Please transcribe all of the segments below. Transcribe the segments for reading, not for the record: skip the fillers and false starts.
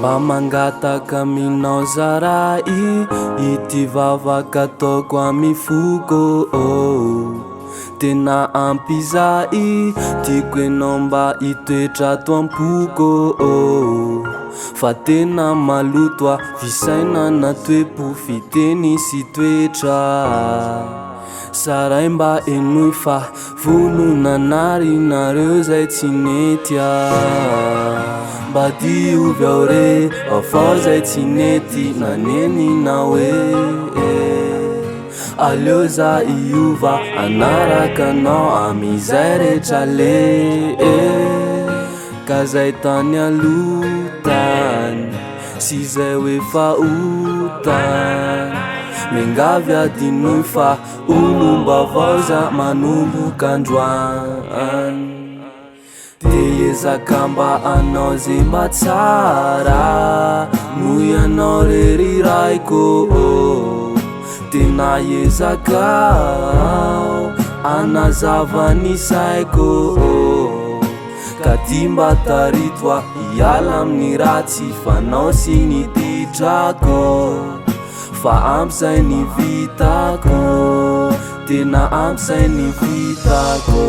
Mba mangataka aminao zaray ity vavaka ataoko amy foko tena ampy zay tiako enao mba hitoetra ato ampoko fa tena maloto visaina na toe-po fiteny sy toetra saray mba enoy fa vonona narinareo zay tsy nety mba diovy ao re afao zay tsy nety nanenina hoe aleo za iova anaraka anao amizay rehetra le ka zay tany alotany sy zay hoe fahotany mengavy adinoy fa olomba avao za manomboka androany tezaka mba anao ze mba tsara noho ianao rery raiko tena ezakao anazava ny saiko ka ty mba tarito hiala amin'ny ratsy fanao sy ny didrako fa ampy zay ny vitako tena ampy zay ny vitako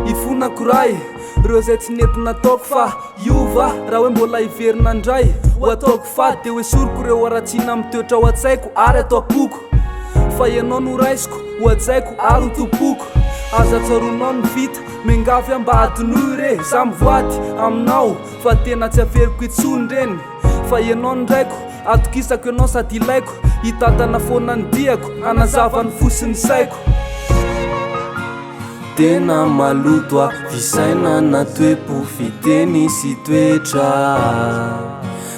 ifona koray reo zay tsy nety nataoko fa iova raha hoe mbola hiverina andray ho ataoko fady de hoe soroko reo aratsina mitoetra ho atsaiko ary atao poko fa ianao no raisiko ho atsaiko ary ho topoko aza tsaronao ny vita mengavy amba adinoy re za mivoady aminao fa tena tsy averiko itsony reny fa ianao ndraiko atokisako ianao sady ilaiko hitatana foana ny diako anazava ny fosiny saiko tena maloto visaina na toe-po fiteny sy toetra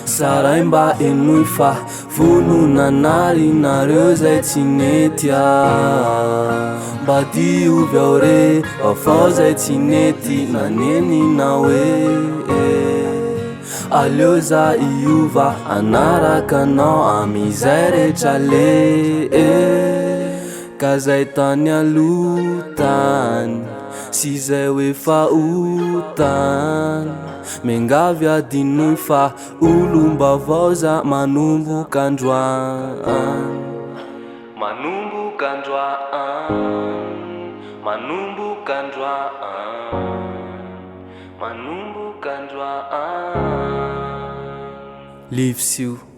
saray mba enoy fa vonona narinareo zay tsy nety mba diovy ao re afao zay tsy nety nanenina hoe aleo za iova anaraka anao amizay rehetra le ka zay tany alotany sy zay hoe fahotany mengavy adinoy fa olomba avao za manomboka androany manomboka androany manomboka androany manomboka androany livsio